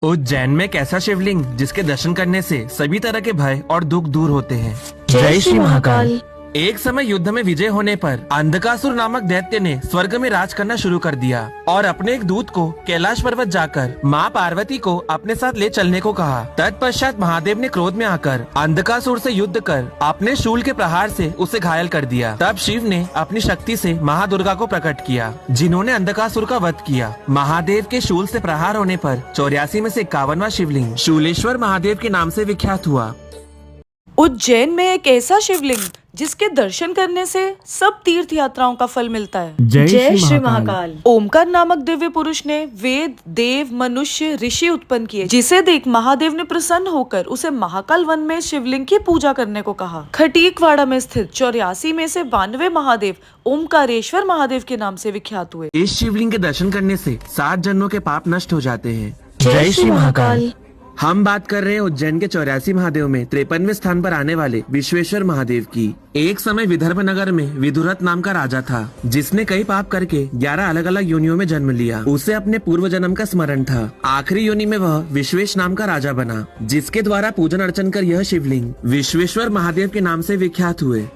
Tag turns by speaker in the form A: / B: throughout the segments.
A: उज्जैन में एक ऐसा शिवलिंग जिसके दर्शन करने से सभी तरह के भय और दुख दूर होते हैं।
B: जय श्री महाकाल।
A: एक समय युद्ध में विजय होने पर अंधकासुर नामक दैत्य ने स्वर्ग में राज करना शुरू कर दिया और अपने एक दूत को कैलाश पर्वत जाकर माँ पार्वती को अपने साथ ले चलने को कहा। तत्पश्चात महादेव ने क्रोध में आकर अंधकासुर से युद्ध कर अपने शूल के प्रहार से उसे घायल कर दिया। तब शिव ने अपनी शक्ति से महादुर्गा को प्रकट किया, जिन्होंने अंधकासुर का वध किया। महादेव के शूल से प्रहार होने पर 84 में से 51वां शिवलिंग शूलेश्वर महादेव के नाम से विख्यात हुआ।
C: उज्जैन में एक ऐसा शिवलिंग जिसके दर्शन करने से सब तीर्थ यात्राओं का फल मिलता है।
B: जय श्री महाकाल।
C: ओमकार नामक दिव्य पुरुष ने वेद, देव, मनुष्य, ऋषि उत्पन्न किए, जिसे देख महादेव ने प्रसन्न होकर उसे महाकाल वन में शिवलिंग की पूजा करने को कहा। खटीकवाड़ा में स्थित 84 में से 92 महादेव ओमकारेश्वर महादेव के नाम से विख्यात हुए।
A: इस शिवलिंग के दर्शन करने से 7 जन्मों के पाप नष्ट हो जाते हैं।
B: जय श्री महाकाल।
A: हम बात कर रहे हैं उज्जैन के 84 महादेव में 53वें स्थान पर आने वाले विश्वेश्वर महादेव की। एक समय विदर्भ नगर में विदुरथ नाम का राजा था, जिसने कई पाप करके 11 अलग अलग योनियों में जन्म लिया। उसे अपने पूर्व जन्म का स्मरण था। आखिरी योनि में वह विश्वेश नाम का राजा बना, जिसके द्वारा पूजन अर्चन कर यह शिवलिंग विश्वेश्वर महादेव के नाम से विख्यात हुए।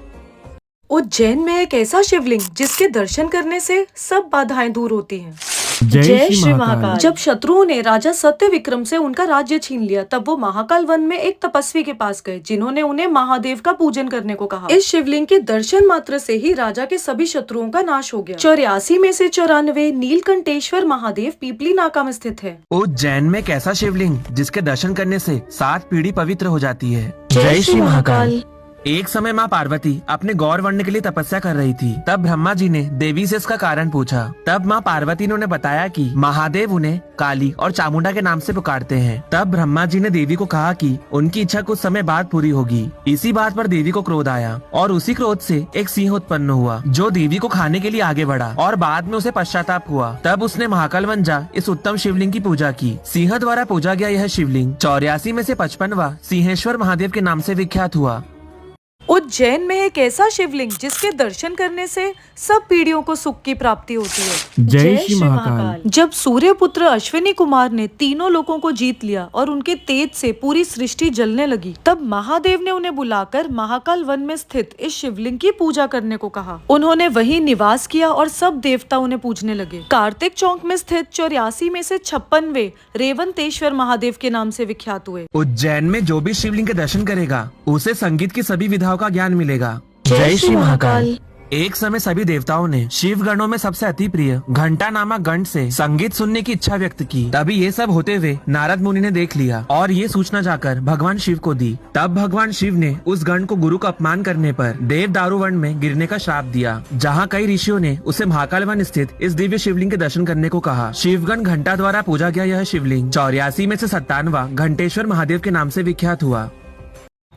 C: उज्जैन में एक ऐसा शिवलिंग जिसके दर्शन करने से सब बाधाएं दूर होती हैं।
B: जय श्री महाकाल।
C: जब शत्रुओं ने राजा सत्य विक्रम से उनका राज्य छीन लिया, तब वो महाकाल वन में एक तपस्वी के पास गए, जिन्होंने उन्हें महादेव का पूजन करने को कहा। इस शिवलिंग के दर्शन मात्र से ही राजा के सभी शत्रुओं का नाश हो गया। 84 में से 94 नीलकंठेश्वर महादेव पीपली नाका में स्थित है।
A: उज्जैन में एक ऐसा शिवलिंग जिसके दर्शन करने से 7 पीढ़ी पवित्र हो जाती है।
B: जय श्री महाकाल।
A: एक समय माँ पार्वती अपने गौर वर्ण के लिए तपस्या कर रही थी। तब ब्रह्मा जी ने देवी से इसका कारण पूछा। तब माँ पार्वती ने उन्हें बताया कि महादेव उन्हें काली और चामुंडा के नाम से पुकारते हैं। तब ब्रह्मा जी ने देवी को कहा कि उनकी इच्छा कुछ समय बाद पूरी होगी। इसी बात पर देवी को क्रोध आया और उसी क्रोध से एक सिंह उत्पन्न हुआ, जो देवी को खाने के लिए आगे बढ़ा और बाद में उसे पश्चाताप हुआ। तब उसने महाकाल वन जा इस उत्तम शिवलिंग की पूजा की। सिंह द्वारा पूजा गया यह शिवलिंग 84 में से 55वां सिंहेश्वर महादेव के नाम से विख्यात हुआ।
C: उज्जैन में एक ऐसा शिवलिंग जिसके दर्शन करने से सब पीढ़ियों को सुख की प्राप्ति होती है।
B: जय श्री महाकाल।
C: जब सूर्य पुत्र अश्विनी कुमार ने तीनों लोकों को जीत लिया और उनके तेज से पूरी सृष्टि जलने लगी, तब महादेव ने उन्हें बुलाकर महाकाल वन में स्थित इस शिवलिंग की पूजा करने को कहा। उन्होंने वहीं निवास किया और सब देवता उन्हें पूजने लगे। कार्तिक चौक में स्थित 84 में से 56वें रेवंतेश्वर महादेव के नाम से विख्यात हुए।
A: उज्जैन में जो भी शिवलिंग के दर्शन करेगा, उसे संगीत की सभी विधाओं का ज्ञान मिलेगा।
B: जय श्री महाकाल।
A: एक समय सभी देवताओं ने शिव गणों में सबसे अति प्रिय घंटा नामक गण से संगीत सुनने की इच्छा व्यक्त की। तभी ये सब होते हुए नारद मुनि ने देख लिया और ये सूचना जाकर भगवान शिव को दी। तब भगवान शिव ने उस गण को गुरु का अपमान करने पर देव दारू वन में गिरने का श्राप दिया, जहाँ कई ऋषियों ने उसे महाकाल वन स्थित इस दिव्य शिवलिंग के दर्शन करने को कहा। शिवगण घंटा द्वारा पूजा गया यह शिवलिंग 84 में से 57वां घंटेश्वर महादेव के नाम से विख्यात हुआ।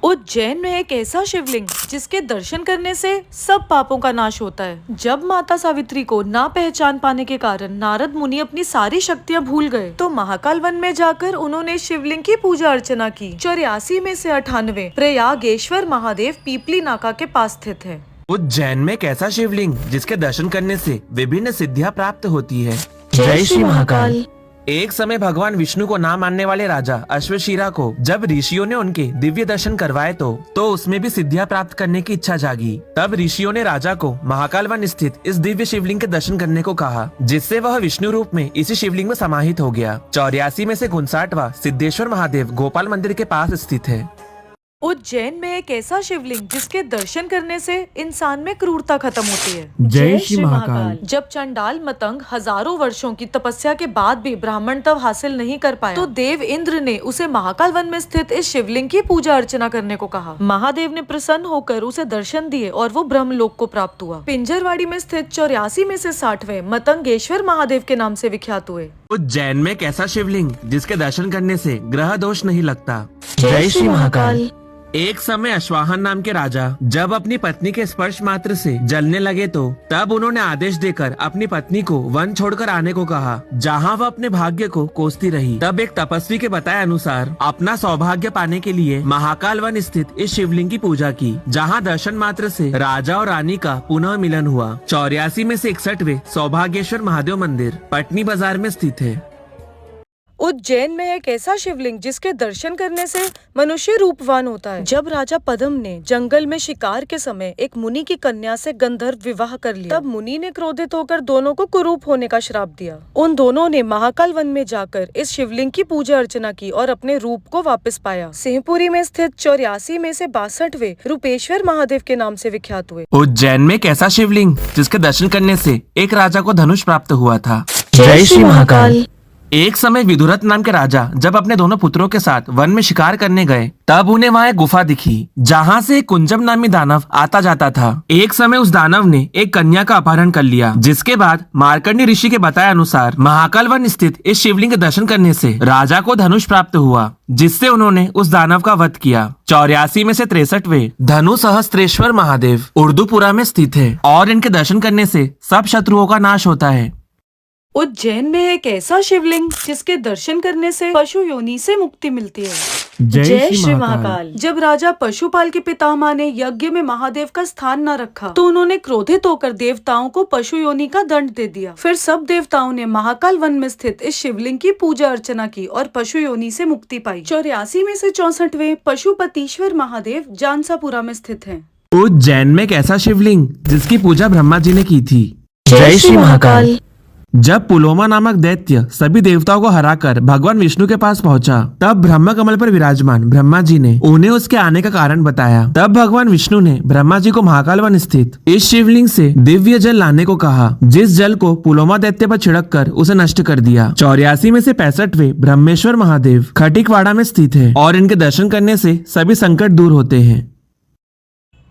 C: उज्जैन में एक ऐसा शिवलिंग जिसके दर्शन करने से सब पापों का नाश होता है। जब माता सावित्री को ना पहचान पाने के कारण नारद मुनि अपनी सारी शक्तियां भूल गए, तो महाकाल वन में जाकर उन्होंने शिवलिंग की पूजा अर्चना की। 84 में से 98 प्रयागेश्वर महादेव पीपली नाका के पास स्थित है।
A: उज्जैन में एक ऐसा शिवलिंग जिसके दर्शन करने से विभिन्न सिद्धियां प्राप्त होती है।
B: जय श्री महाकाल।
A: एक समय भगवान विष्णु को ना मानने वाले राजा अश्वशीरा को जब ऋषियों ने उनके दिव्य दर्शन करवाए तो उसमें भी सिद्धियां प्राप्त करने की इच्छा जागी। तब ऋषियों ने राजा को महाकाल वन स्थित इस दिव्य शिवलिंग के दर्शन करने को कहा, जिससे वह विष्णु रूप में इसी शिवलिंग में समाहित हो गया। 84 में से 59वां सिद्धेश्वर महादेव गोपाल मंदिर के पास स्थित है।
C: उज्जैन में एक ऐसा शिवलिंग जिसके दर्शन करने से इंसान में क्रूरता खत्म होती है।
B: जय श्री महाकाल।
C: जब चंडाल मतंग हजारों वर्षों की तपस्या के बाद भी ब्राह्मण तब हासिल नहीं कर पाया, तो देव इंद्र ने उसे महाकाल वन में स्थित इस शिवलिंग की पूजा अर्चना करने को कहा। महादेव ने प्रसन्न होकर उसे दर्शन दिए और वो ब्रह्मलोक को प्राप्त हुआ। पिंजरवाड़ी में स्थित 84 में से 60वें मतंगेश्वर महादेव के नाम से विख्यात हुए।
A: उज्जैन में एक ऐसा शिवलिंग जिसके दर्शन करने से ग्रह दोष नहीं लगता।
B: जय श्री महाकाल।
A: एक समय अश्वाहन नाम के राजा जब अपनी पत्नी के स्पर्श मात्र से जलने लगे, तो तब उन्होंने आदेश देकर अपनी पत्नी को वन छोड़कर आने को कहा, जहां वह अपने भाग्य को कोसती रही। तब एक तपस्वी के बताए अनुसार अपना सौभाग्य पाने के लिए महाकाल वन स्थित इस शिवलिंग की पूजा की, जहां दर्शन मात्र से राजा और रानी का पुनः मिलन हुआ। 84 में से 61वें सौभाग्येश्वर महादेव मंदिर पटनी बाजार में स्थित है।
C: उज्जैन में एक ऐसा शिवलिंग जिसके दर्शन करने से मनुष्य रूपवान होता है। जब राजा पद्म ने जंगल में शिकार के समय एक मुनि की कन्या से गंधर्व विवाह कर लिया, तब मुनि ने क्रोधित होकर दोनों को कुरूप होने का श्राप दिया। उन दोनों ने महाकाल वन में जाकर इस शिवलिंग की पूजा अर्चना की और अपने रूप को वापस पाया। सिंहपुरी में स्थित 84 में से 62वें रूपेश्वर महादेव के नाम से विख्यात हुए।
A: उज्जैन में एक ऐसा शिवलिंग जिसके दर्शन करने से एक राजा को धनुष प्राप्त हुआ था।
B: जय श्री महाकाल।
A: एक समय विदुरथ नाम के राजा जब अपने दोनों पुत्रों के साथ वन में शिकार करने गए, तब उन्हें वहाँ एक गुफा दिखी जहाँ से एक कुंजम नामी दानव आता जाता था। एक समय उस दानव ने एक कन्या का अपहरण कर लिया, जिसके बाद मार्कंडी ऋषि के बताए अनुसार महाकाल वन स्थित इस शिवलिंग के दर्शन करने से राजा को धनुष प्राप्त हुआ, जिससे उन्होंने उस दानव का वध किया। 84 में से 63वें धनु सहस्त्रेश्वर महादेव उर्दूपुरा में स्थित है और इनके दर्शन करने से सब शत्रुओं का नाश होता है।
C: उज्जैन में एक ऐसा शिवलिंग जिसके दर्शन करने से पशु योनि से मुक्ति मिलती है।
B: जय श्री महाकाल।
C: जब राजा पशुपाल के पितामह ने यज्ञ में महादेव का स्थान न रखा, तो उन्होंने क्रोधित होकर देवताओं को पशु योनि का दंड दे दिया। फिर सब देवताओं ने महाकाल वन में स्थित इस शिवलिंग की पूजा अर्चना की और पशु योनि से मुक्ति पाई। 84 में से 64वें पशुपतीश्वर महादेव जानसापुरा में स्थित हैं।
A: उज्जैन में एक ऐसा शिवलिंग जिसकी पूजा ब्रह्मा जी ने की थी।
B: जय श्री महाकाल।
A: जब पुलोमा नामक दैत्य सभी देवताओं को हराकर भगवान विष्णु के पास पहुंचा, तब ब्रह्म कमल पर विराजमान ब्रह्मा जी ने उन्हें उसके आने का कारण बताया। तब भगवान विष्णु ने ब्रह्मा जी को महाकाल वन स्थित इस शिवलिंग से दिव्य जल लाने को कहा, जिस जल को पुलोमा दैत्य पर छिड़क कर उसे नष्ट कर दिया। 84 में से 65वें ब्रह्मेश्वर महादेव खटिकवाड़ा में स्थित है और इनके दर्शन करने से सभी संकट दूर होते हैं।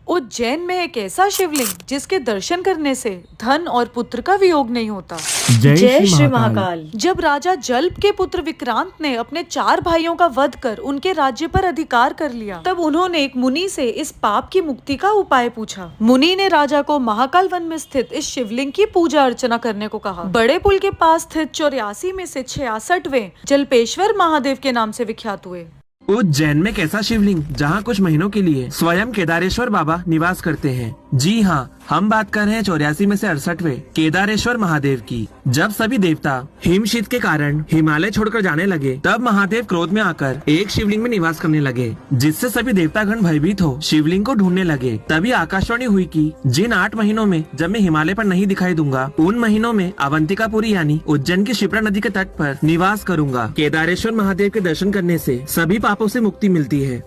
C: उज्जैन में एक ऐसा शिवलिंग जिसके दर्शन करने से धन और पुत्र का वियोग नहीं होता।
B: जय श्री महाकाल।
C: जब राजा जल्प के पुत्र विक्रांत ने अपने 4 भाइयों का वध कर उनके राज्य पर अधिकार कर लिया, तब उन्होंने एक मुनि से इस पाप की मुक्ति का उपाय पूछा। मुनि ने राजा को महाकाल वन में स्थित इस शिवलिंग की पूजा अर्चना करने को कहा। बड़े पुल के पास स्थित 84 में से 66वें जल्पेश्वर महादेव के नाम से विख्यात हुए।
A: उज्जैन में एक ऐसा शिवलिंग जहाँ कुछ महीनों के लिए स्वयं केदारेश्वर बाबा निवास करते हैं। जी हाँ, हम बात कर रहे हैं 84 में से 68वें केदारेश्वर महादेव की। जब सभी देवता हिमशीत के कारण हिमालय छोड़कर जाने लगे, तब महादेव क्रोध में आकर एक शिवलिंग में निवास करने लगे, जिससे सभी देवतागण भयभीत हो शिवलिंग को ढूंढने लगे। तभी आकाशवाणी हुई कि जिन 8 महीनों में जब मैं हिमालय पर नहीं दिखाई दूंगा, उन महीनों में अवंतिकापुरी यानी उज्जैन की शिप्रा नदी के तट पर निवास करूंगा। केदारेश्वर महादेव के दर्शन करने से सभी पापों से मुक्ति मिलती है।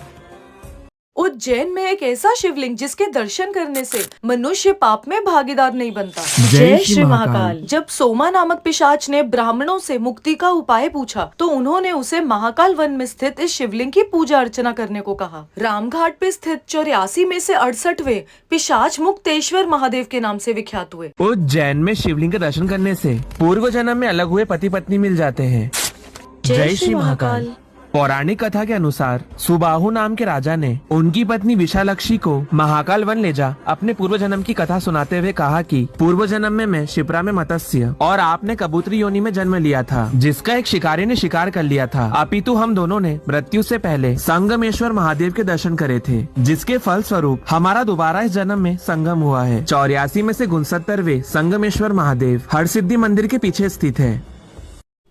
C: उज्जैन में एक ऐसा शिवलिंग जिसके दर्शन करने से मनुष्य पाप में भागीदार नहीं बनता।
B: जय श्री महाकाल।
C: जब सोमा नामक पिशाच ने ब्राह्मणों से मुक्ति का उपाय पूछा, तो उन्होंने उसे महाकाल वन में स्थित इस शिवलिंग की पूजा अर्चना करने को कहा। रामघाट पे स्थित 84 में से 68वें पिशाच मुक्तेश्वर महादेव के नाम से विख्यात हुए।
A: उज्जैन में शिवलिंग के दर्शन करने से पूर्व जन्म में अलग हुए पति पत्नी मिल जाते हैं।
B: जय श्री महाकाल।
A: पौराणिक कथा के अनुसार सुबाहु नाम के राजा ने उनकी पत्नी विशालक्षी को महाकाल वन ले जा अपने पूर्व जन्म की कथा सुनाते हुए कहा कि पूर्व जन्म में मैं शिप्रा में मत्स्य और आपने कबूतरी योनि में जन्म लिया था, जिसका एक शिकारी ने शिकार कर लिया था। अपितु हम दोनों ने मृत्यु से पहले संगमेश्वर महादेव के दर्शन करे थे, जिसके फल स्वरूप हमारा दोबारा इस जन्म में संगम हुआ है। 84 में से 69वें संगमेश्वर महादेव हरसिद्धि मंदिर के पीछे स्थित है।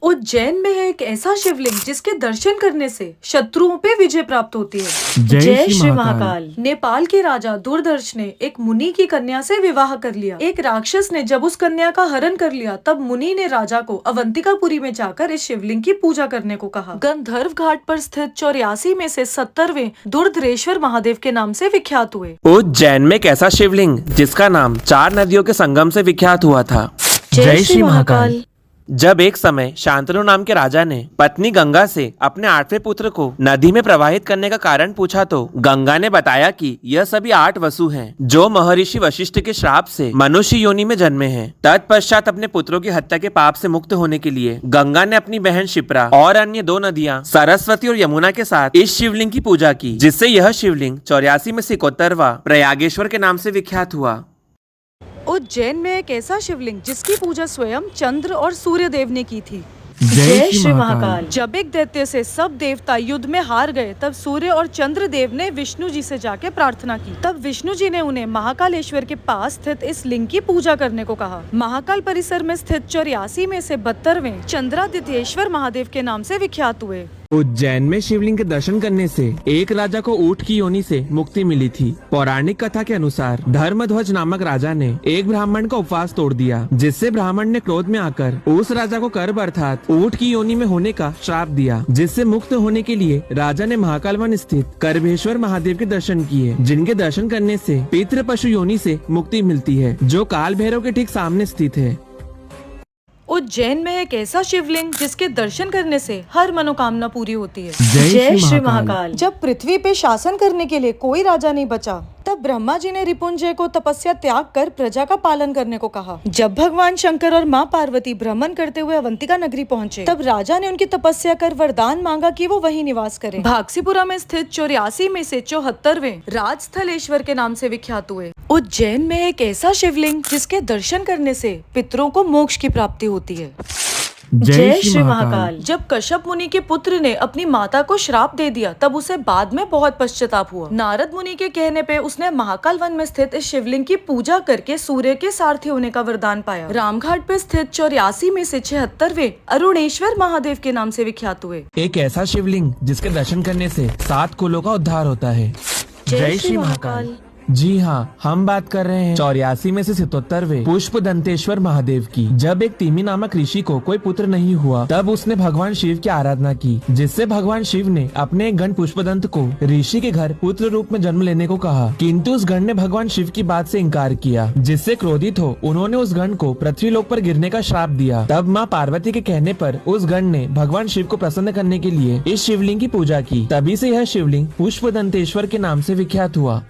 C: उज्जैन में है एक ऐसा शिवलिंग जिसके दर्शन करने से शत्रुओं पे विजय प्राप्त होती है।
B: जय श्री महाकाल।
C: नेपाल के राजा दुर्दर्श ने एक मुनि की कन्या से विवाह कर लिया। एक राक्षस ने जब उस कन्या का हरण कर लिया, तब मुनि ने राजा को अवंतिकापुरी में जाकर इस शिवलिंग की पूजा करने को कहा। गंधर्व घाट पर स्थित 84 में से 70वें दुर्धरेश्वर महादेव के नाम से विख्यात हुए।
A: उज्जैन में एक ऐसा शिवलिंग जिसका नाम 4 नदियों के संगम से विख्यात हुआ था।
B: जय श्री महाकाल।
A: जब एक समय शांतनु नाम के राजा ने पत्नी गंगा से अपने 8वें पुत्र को नदी में प्रवाहित करने का कारण पूछा, तो गंगा ने बताया कि यह सभी 8 वसु हैं, जो महर्षि वशिष्ठ के श्राप से मनुष्य योनि में जन्मे हैं। तत्पश्चात अपने पुत्रों की हत्या के पाप से मुक्त होने के लिए गंगा ने अपनी बहन शिप्रा और अन्य 2 नदियां सरस्वती और यमुना के साथ इस शिवलिंग की पूजा की, जिससे यह शिवलिंग 84 में से 71वां प्रयागेश्वर के नाम से विख्यात हुआ।
C: उज्जैन में एक ऐसा शिवलिंग जिसकी पूजा स्वयं चंद्र और सूर्य देव ने की थी।
B: जय श्री महाकाल।
C: जब एक दैत्य से सब देवता युद्ध में हार गए तब सूर्य और चंद्र देव ने विष्णु जी से जाके प्रार्थना की। तब विष्णु जी ने उन्हें महाकालेश्वर के पास स्थित इस लिंग की पूजा करने को कहा। महाकाल परिसर में स्थित 84 में से 72वें चंद्रादित्येश्वर महादेव के नाम से विख्यात हुए।
A: उज्जैन में शिवलिंग के दर्शन करने से एक राजा को ऊंट की योनि से मुक्ति मिली थी। पौराणिक कथा के अनुसार धर्मध्वज नामक राजा ने एक ब्राह्मण का उपवास तोड़ दिया, जिससे ब्राह्मण ने क्रोध में आकर उस राजा को कर्ब अर्थात ऊंट की योनि में होने का श्राप दिया। जिससे मुक्त होने के लिए राजा ने महाकाल वन स्थित कर्भेश्वर महादेव के दर्शन किए, जिनके दर्शन करने से पितृ पशु योनि से मुक्ति मिलती है, जो काल भैरव के ठीक सामने स्थित है।
C: उज्जैन में एक ऐसा शिवलिंग जिसके दर्शन करने से हर मनोकामना पूरी होती है।
B: जय श्री महाकाल।
C: जब पृथ्वी पे शासन करने के लिए कोई राजा नहीं बचा तब ब्रह्मा जी ने रिपुंजय को तपस्या त्याग कर प्रजा का पालन करने को कहा। जब भगवान शंकर और माँ पार्वती भ्रमण करते हुए अवंतिका नगरी पहुँचे तब राजा ने उनकी तपस्या कर वरदान मांगा कि वो वहीं निवास करें। भागसीपुरा में स्थित 84 में से 74वें राजस्थलेश्वर के नाम से विख्यात हुए। उज्जैन में एक ऐसा शिवलिंग जिसके दर्शन करने से पितरों को मोक्ष की प्राप्ति होती है।
B: जय श्री महाकाल।
C: जब कश्यप मुनि के पुत्र ने अपनी माता को श्राप दे दिया तब उसे बाद में बहुत पश्चाताप हुआ। नारद मुनि के कहने पे उसने महाकाल वन में स्थित इस शिवलिंग की पूजा करके सूर्य के सारथी होने का वरदान पाया। रामघाट पे स्थित 84 में से 76वें अरुणेश्वर महादेव के नाम से विख्यात हुए।
A: एक ऐसा शिवलिंग जिसके दर्शन करने से 7 कुलों का उद्धार होता है।
C: जय श्री महाकाल।
A: जी हाँ, हम बात कर रहे हैं 84 में से 77वें पुष्प दंतेश्वर महादेव की। जब एक तिमी नामक ऋषि को कोई पुत्र नहीं हुआ तब उसने भगवान शिव की आराधना की, जिससे भगवान शिव ने अपने एक गण पुष्पदंत को ऋषि के घर पुत्र रूप में जन्म लेने को कहा। किंतु उस गण ने भगवान शिव की बात से इनकार किया, जिससे क्रोधित हो उन्होंने उस गण को पृथ्वी लोक पर गिरने का श्राप दिया। तब माँ पार्वती के कहने पर उस गण ने भगवान शिव को प्रसन्न करने के लिए इस शिवलिंग की पूजा की। तभी से यह शिवलिंग पुष्प दंतेश्वर के नाम से विख्यात हुआ।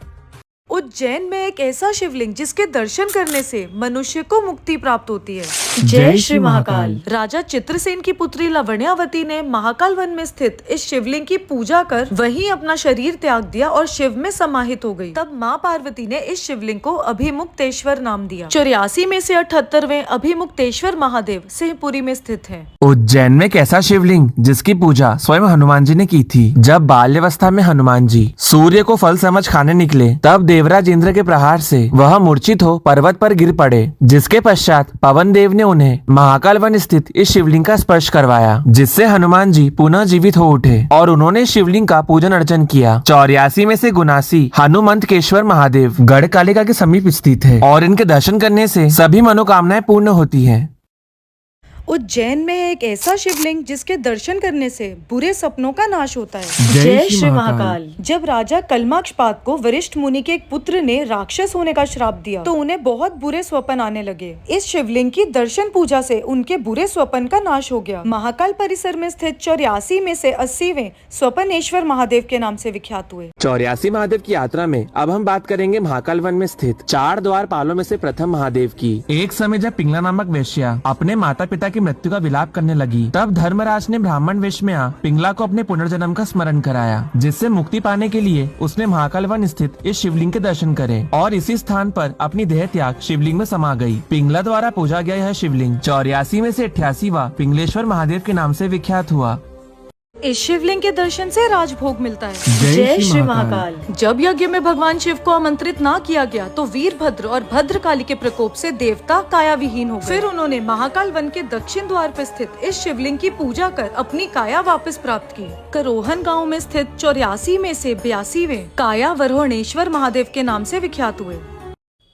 C: उज्जैन में एक ऐसा शिवलिंग जिसके दर्शन करने से मनुष्य को मुक्ति प्राप्त होती है।
B: जय श्री महाकाल।
C: राजा चित्रसेन की पुत्री लवण्यावती ने महाकाल वन में स्थित इस शिवलिंग की पूजा कर वहीं अपना शरीर त्याग दिया और शिव में समाहित हो गई। तब माँ पार्वती ने इस शिवलिंग को अभिमुक्तेश्वर नाम दिया। 84 में से 78वें अभिमुक्तेश्वर महादेव सिंहपुरी में स्थित है।
A: उज्जैन में एक ऐसा शिवलिंग जिसकी पूजा स्वयं हनुमान जी ने की थी। जब बाल्यावस्था में हनुमान जी सूर्य को फल समझ खाने निकले तब देवराज इंद्र के प्रहार से वह मूर्छित हो पर्वत पर गिर पड़े, जिसके पश्चात पवन देव ने उन्हें महाकाल वन स्थित इस शिवलिंग का स्पर्श करवाया, जिससे हनुमान जी पुनः जीवित हो उठे और उन्होंने शिवलिंग का पूजन अर्चन किया। 84 में से 79 हनुमंतकेश्वर महादेव गढ़कालिका के समीप स्थित है और इनके दर्शन करने से सभी मनोकामनाएं पूर्ण होती है।
C: उज्जैन में एक ऐसा शिवलिंग जिसके दर्शन करने से बुरे सपनों का नाश होता है।
B: जय श्री महाकाल।
C: जब राजा कल्माक्षपाद को वरिष्ठ मुनि के एक पुत्र ने राक्षस होने का श्राप दिया तो उन्हें बहुत बुरे स्वप्न आने लगे। इस शिवलिंग की दर्शन पूजा से उनके बुरे स्वप्न का नाश हो गया। महाकाल परिसर में स्थित 84 में से 80वें स्वप्नेश्वर महादेव के नाम से विख्यात हुए।
A: 84 महादेव की यात्रा में अब हम बात करेंगे महाकाल वन में स्थित 4 द्वारपालों में से प्रथम महादेव की। एक समय जब पिंगला नामक वेश्या अपने माता पिता की मृत्यु का विलाप करने लगी तब धर्मराज ने ब्राह्मण वेश में आ पिंगला को अपने पुनर्जन्म का स्मरण कराया, जिससे मुक्ति पाने के लिए उसने महाकाल वन स्थित इस शिवलिंग के दर्शन करे और इसी स्थान पर अपनी देह त्याग शिवलिंग में समा गई। पिंगला द्वारा पूजा गया यह शिवलिंग 84 में से 88वां पिंगलेश्वर महादेव के नाम से विख्यात हुआ।
C: इस शिवलिंग के दर्शन से राजभोग मिलता है।
B: जय श्री महाकाल।
C: जब यज्ञ में भगवान शिव को आमंत्रित ना किया गया तो वीरभद्र और भद्रकाली के प्रकोप से देवता काया विहीन हो गए। फिर उन्होंने महाकाल वन के दक्षिण द्वार पर स्थित इस शिवलिंग की पूजा कर अपनी काया वापस प्राप्त की। करोहन गांव में स्थित 84 में से 82वें काया वरोहणेश्वर महादेव के नाम से विख्यात हुए।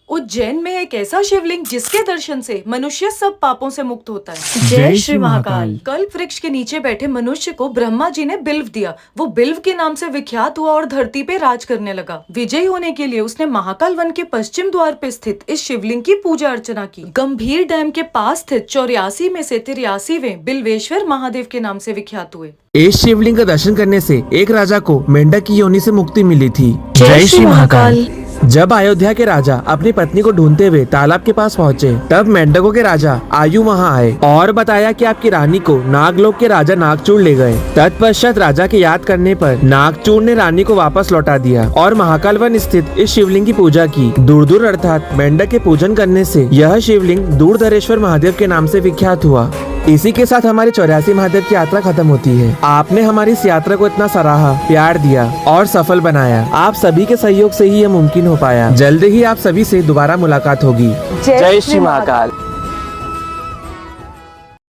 C: उज्जैन में एक ऐसा शिवलिंग जिसके दर्शन से मनुष्य सब पापों से मुक्त होता है।
B: जय श्री महाकाल।
C: कल्प वृक्ष के नीचे बैठे मनुष्य को ब्रह्मा जी ने बिल्व दिया। वो बिल्व के नाम से विख्यात हुआ और धरती पे राज करने लगा। विजयी होने के लिए उसने महाकाल वन के पश्चिम द्वार पे स्थित इस शिवलिंग की पूजा अर्चना की। गंभीर डैम के पास स्थित 84 में से 83वें बिल्वेश्वर महादेव के नाम से विख्यात हुए।
A: इस शिवलिंग का दर्शन करने से एक राजा को मेंढक की योनि से मुक्ति मिली थी।
B: जय श्री महाकाल।
A: जब अयोध्या के राजा अपनी पत्नी को ढूंढते हुए तालाब के पास पहुँचे तब मेंढकों के राजा आयु वहाँ आए और बताया कि आपकी रानी को नागलोक के राजा नागचूर ले गए। तत्पश्चात राजा के याद करने पर नागचूर ने रानी को वापस लौटा दिया और महाकाल वन स्थित इस शिवलिंग की पूजा की। दूर दूर अर्थात मेंढक के पूजन करने से यह शिवलिंग दूरधरेश्वर महादेव के नाम से विख्यात हुआ। इसी के साथ हमारी 84 महादेव की यात्रा खत्म होती है। आपने हमारी इस यात्रा को इतना सराहा, प्यार दिया और सफल बनाया। आप सभी के सहयोग से ही यह मुमकिन हो पाया। जल्द ही आप सभी से दोबारा मुलाकात होगी।
B: जय श्री महाकाल।